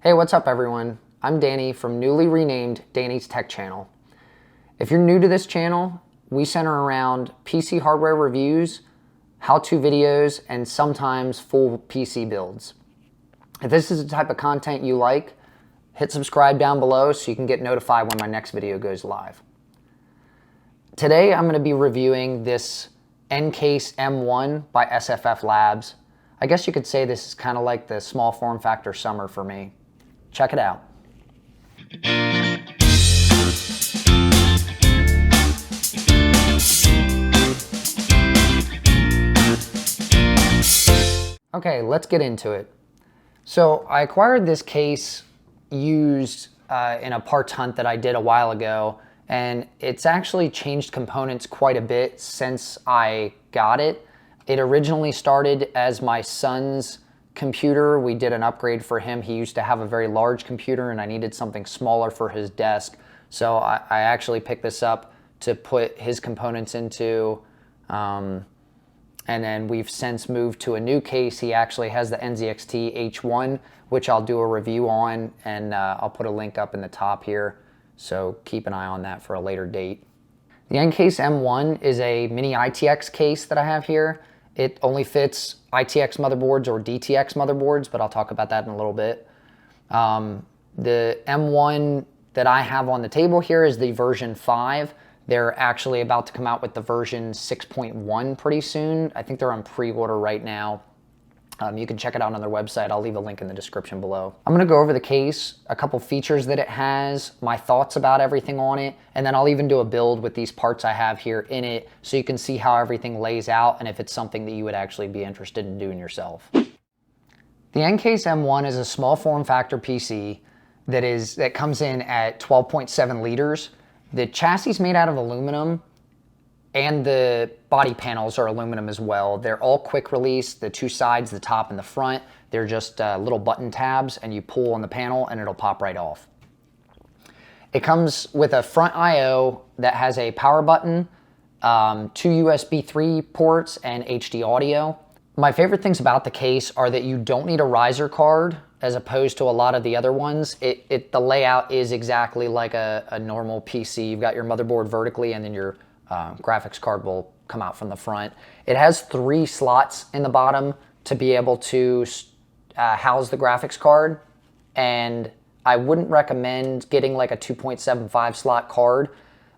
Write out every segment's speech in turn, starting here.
Hey, what's up everyone? I'm Danny from newly renamed Danny's Tech Channel. If you're new to this channel, we center around PC hardware reviews, how-to videos, and sometimes full PC builds. If this is the type of content you like, hit subscribe down below so you can get notified when my next video goes live. Today I'm going to be reviewing this NCase M1 by SFFlab. I guess you could say this is kind of like the small form factor summer for me. Check it out. Okay, let's get into it. So I acquired this case used in a parts hunt that I did a while ago, and it's actually changed components quite a bit since I got it. It originally started as my son's computer. We did an upgrade for him. He used to have a very large computer and I needed something smaller for his desk. So I actually picked this up to put his components into, and then we've since moved to a new case. He actually has the NZXT H1, which I'll do a review on, and I'll put a link up in the top here. So keep an eye on that for a later date. The NCase M1 is a mini ITX case that I have here. It only fits ITX motherboards or DTX motherboards, but I'll talk about that in a little bit. The M1 that I have on the table here is the version 5. They're actually about to come out with the version 6.1 pretty soon. I think they're on pre-order right now. You can check it out on their website. I'll leave a link in the description below. I'm gonna go over the case, a couple features that it has, my thoughts about everything on it, and then I'll even do a build with these parts I have here in it so you can see how everything lays out and if it's something that you would actually be interested in doing yourself. The NCase M1 is a small form factor PC that comes in at 12.7 liters. The chassis is made out of aluminum, and the body panels are aluminum as well. They're all quick release, the two sides, the top and the front. They're just little button tabs, and you pull on the panel and it'll pop right off. It comes with a front I/O that has a power button, 2 USB 3 ports, and HD audio. My favorite things about the case are that you don't need a riser card as opposed to a lot of the other ones. The layout is exactly like a normal PC. You've got your motherboard vertically and then your graphics card will come out from the front. It has 3 slots in the bottom to be able to house the graphics card, and I wouldn't recommend getting like a 2.75 slot card,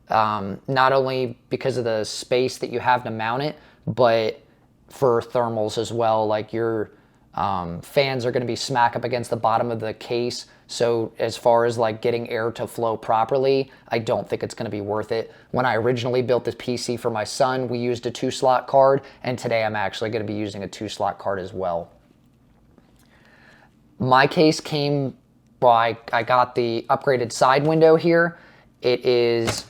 not only because of the space that you have to mount it, but for thermals as well. Like your fans are going to be smack up against the bottom of the case, so as far as like getting air to flow properly, I don't think it's going to be worth it. When I originally built this PC for my son, we used a 2-slot card, and today I'm actually going to be using a 2-slot card as well. My case came, well, I got the upgraded side window here. It is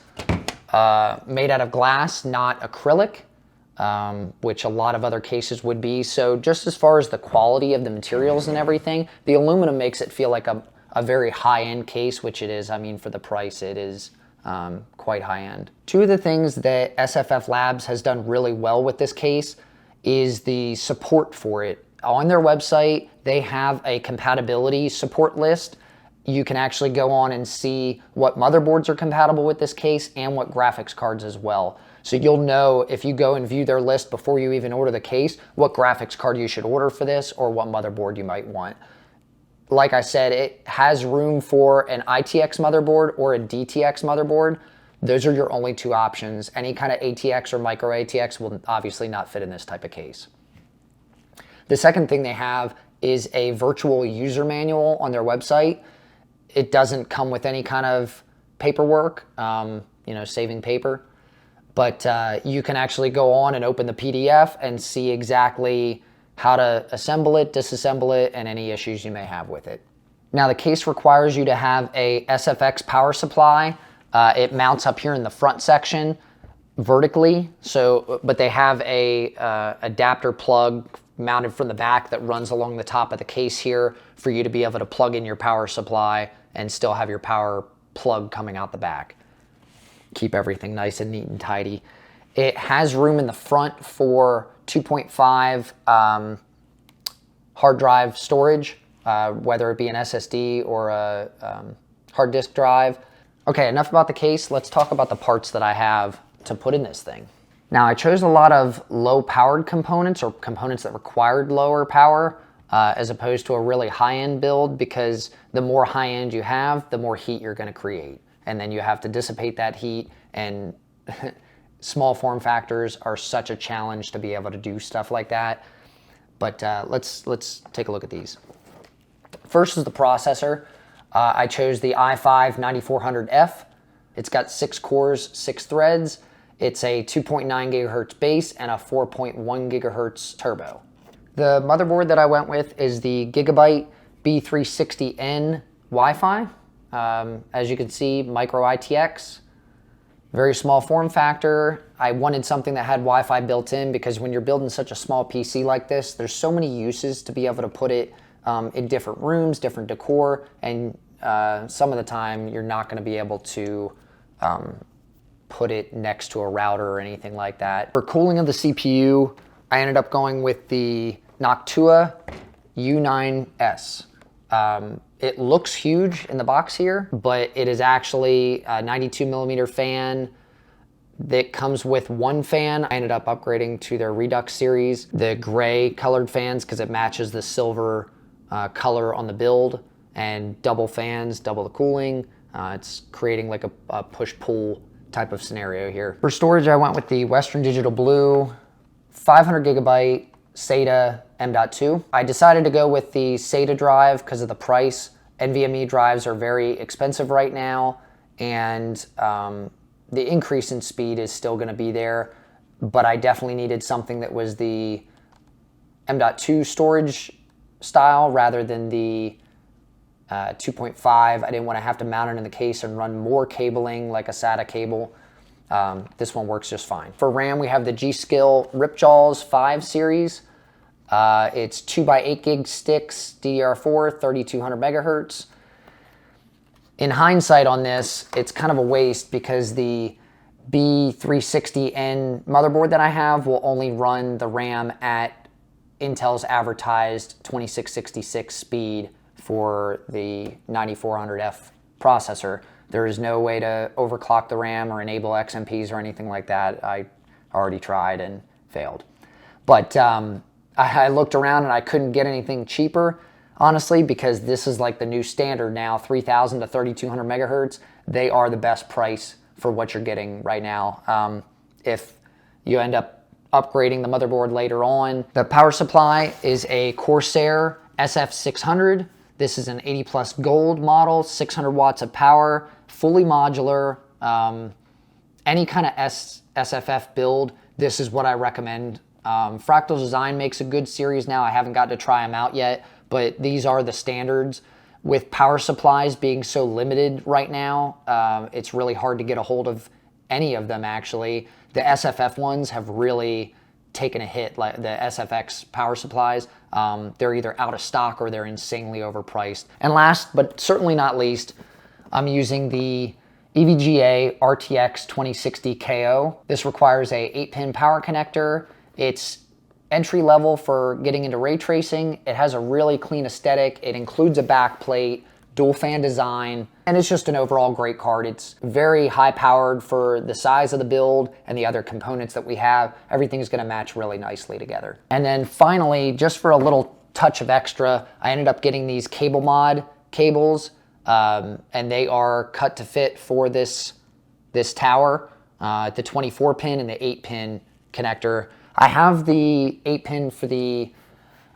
made out of glass, not acrylic, which a lot of other cases would be. So just as far as the quality of the materials and everything, the aluminum makes it feel like a very high-end case, which it is. I mean, for the price, it is quite high-end. Two of the things that SFFlab has done really well with this case is the support for it. On their website, they have a compatibility support list. You can actually go on and see what motherboards are compatible with this case and what graphics cards as well. So you'll know if you go and view their list before you even order the case, what graphics card you should order for this or what motherboard you might want. Like I said, it has room for an ITX motherboard or a DTX motherboard. Those are your only 2 options. Any kind of ATX or micro ATX will obviously not fit in this type of case. The second thing they have is a virtual user manual on their website. It doesn't come with any kind of paperwork, saving paper. But you can actually go on and open the PDF and see exactly how to assemble it, disassemble it, and any issues you may have with it. Now the case requires you to have a SFX power supply. It mounts up here in the front section vertically, but they have a adapter plug mounted from the back that runs along the top of the case here for you to be able to plug in your power supply and still have your power plug coming out the back. Keep everything nice and neat and tidy. It has room in the front for 2.5 hard drive storage, whether it be an SSD or a hard disk drive. Okay, enough about the case. Let's talk about the parts that I have to put in this thing. Now, I chose a lot of low-powered components, or components that required lower power, as opposed to a really high-end build, because the more high-end you have, the more heat you're going to create. And then you have to dissipate that heat, and small form factors are such a challenge to be able to do stuff like that. But let's take a look at these. First is the processor. I chose the i5-9400F. It's got 6 cores, 6 threads. It's a 2.9 gigahertz base and a 4.1 gigahertz turbo. The motherboard that I went with is the Gigabyte B360N Wi-Fi. As you can see, micro ITX. Very small form factor. I wanted something that had Wi-Fi built in because when you're building such a small PC like this, there's so many uses to be able to put it in different rooms, different decor, and some of the time you're not going to be able to put it next to a router or anything like that. For cooling of the CPU, I ended up going with the Noctua U9S. It looks huge in the box here, but it is actually a 92 millimeter fan that comes with one fan. I ended up upgrading to their Redux series, the gray colored fans, because it matches the silver color on the build, and double fans, double the cooling. It's creating like a push-pull type of scenario here. For storage, I went with the Western Digital Blue 500 gigabyte SATA M.2. I decided to go with the SATA drive because of the price. NVMe drives are very expensive right now, and the increase in speed is still going to be there, but I definitely needed something that was the M.2 storage style rather than the 2.5. I didn't want to have to mount it in the case and run more cabling like a SATA cable. This one works just fine. For RAM, we have the G.Skill Ripjaws 5 series. It's 2x8 gig sticks, DDR4, 3200 megahertz. In hindsight on this, it's kind of a waste because the B360N motherboard that I have will only run the RAM at Intel's advertised 2666 speed for the 9400F processor. There is no way to overclock the RAM or enable XMPs or anything like that. I already tried and failed. But I looked around and I couldn't get anything cheaper, honestly, because this is like the new standard now, 3000 to 3200 megahertz. They are the best price for what you're getting right now. If you end up upgrading the motherboard later on, the power supply is a Corsair SF600. This is an 80 plus gold model, 600 watts of power, fully modular. Any kind of SFF build, this is what I recommend. Fractal Design makes a good series now. I haven't got to try them out yet, but these are the standards. With power supplies being so limited right now, it's really hard to get a hold of any of them, actually. The SFF ones have really taken a hit, like the SFX power supplies. They're either out of stock or they're insanely overpriced. And last, but certainly not least, I'm using the EVGA RTX 2060 KO. This requires a 8-pin power connector. It's entry level for getting into ray tracing. It has a really clean aesthetic. It includes a back plate, dual fan design, and it's just an overall great card. It's very high powered for the size of the build and the other components that we have. Everything is gonna match really nicely together. And then finally, just for a little touch of extra, I ended up getting these cable mod cables, and they are cut to fit for this tower, the 24 pin and the 8-pin connector. I have the 8-pin for the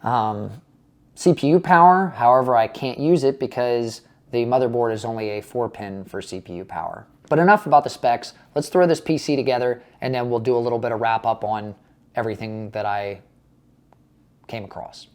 CPU power. However, I can't use it because the motherboard is only a 4-pin for CPU power. But enough about the specs. Let's throw this PC together and then we'll do a little bit of wrap up on everything that I came across.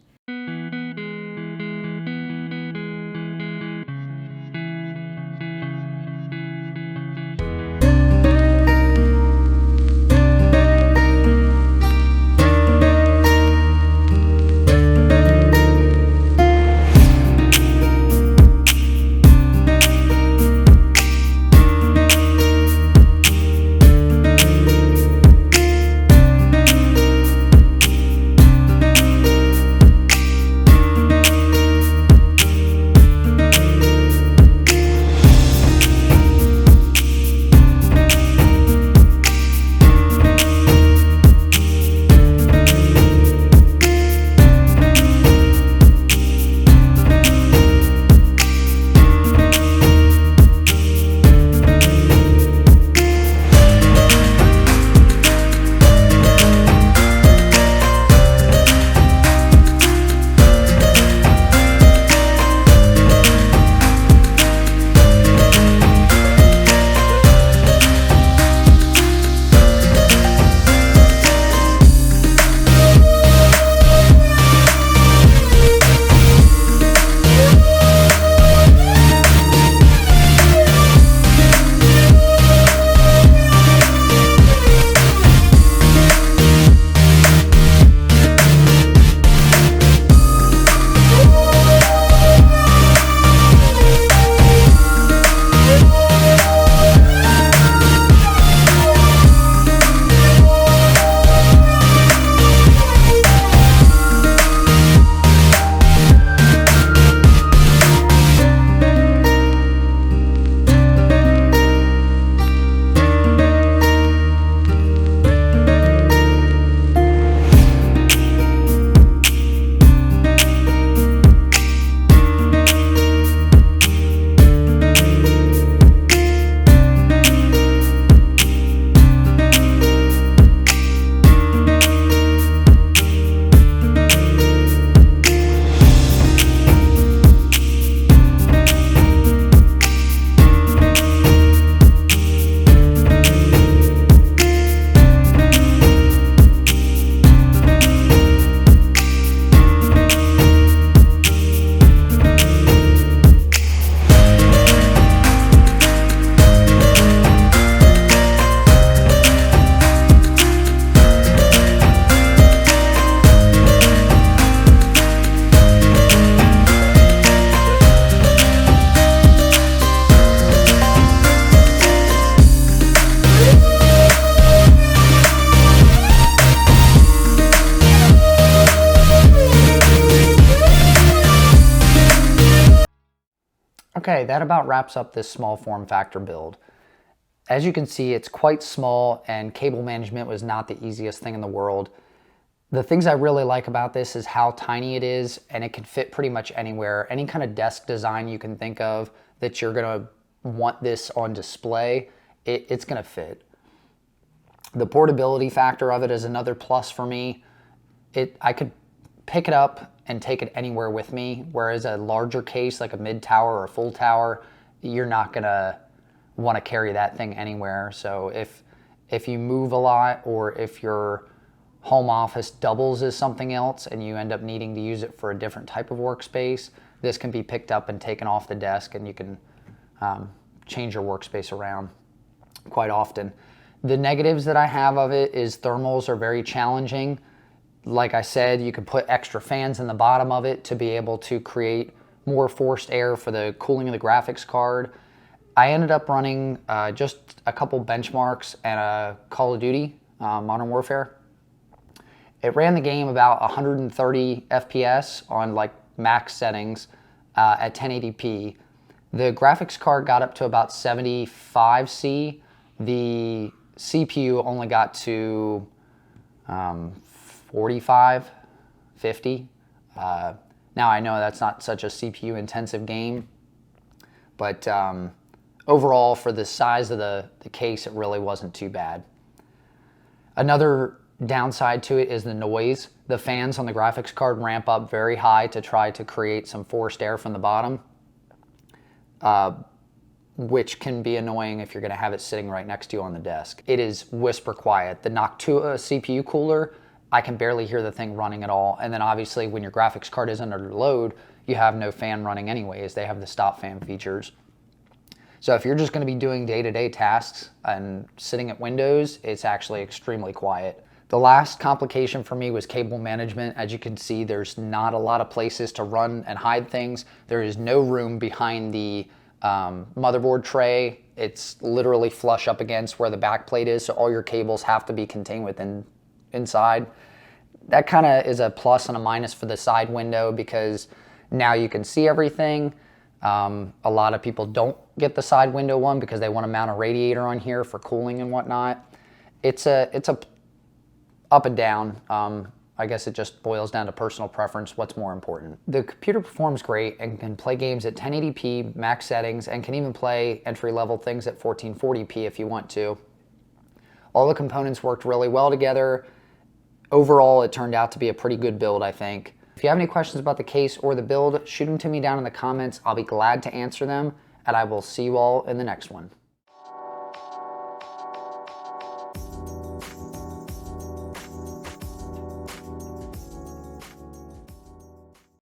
Okay, that about wraps up this small form factor build. As you can see, it's quite small and cable management was not the easiest thing in the world. The things I really like about this is how tiny it is, and it can fit pretty much anywhere. Any kind of desk design you can think of that you're gonna want this on display, it's gonna fit. The portability factor of it is another plus for me. I could pick it up and take it anywhere with me, whereas a larger case like a mid tower or a full tower, you're not gonna want to carry that thing anywhere. So if you move a lot, or if your home office doubles as something else and you end up needing to use it for a different type of workspace, this can be picked up and taken off the desk, and you can change your workspace around quite often. The negatives that I have of it is thermals are very challenging. Like I said, you can put extra fans in the bottom of it to be able to create more forced air for the cooling of the graphics card. I ended up running just a couple benchmarks and a Call of Duty, Modern Warfare. It ran the game about 130 FPS on like max settings at 1080p. The graphics card got up to about 75C. The CPU only got to 45, 50. Now I know that's not such a CPU intensive game, but overall for the size of the case, it really wasn't too bad. Another downside to it is the noise. The fans on the graphics card ramp up very high to try to create some forced air from the bottom, which can be annoying if you're going to have it sitting right next to you on the desk. It is whisper quiet. The Noctua CPU cooler, I can barely hear the thing running at all. And then obviously when your graphics card is under load, you have no fan running anyways. They have the stop fan features. So if you're just going to be doing day-to-day tasks and sitting at windows, it's actually extremely quiet. The last complication for me was cable management. As you can see, there's not a lot of places to run and hide things. There is no room behind the motherboard tray. It's literally flush up against where the back plate is, so all your cables have to be contained inside. That kind of is a plus and a minus for the side window, because now you can see everything. A lot of people don't get the side window one because they want to mount a radiator on here for cooling and whatnot. It's a up and down. I guess it just boils down to personal preference, what's more important. The computer performs great and can play games at 1080p max settings, and can even play entry-level things at 1440p if you want to. All the components worked really well together. Overall, it turned out to be a pretty good build, I think. If you have any questions about the case or the build, shoot them to me down in the comments. I'll be glad to answer them, and I will see you all in the next one.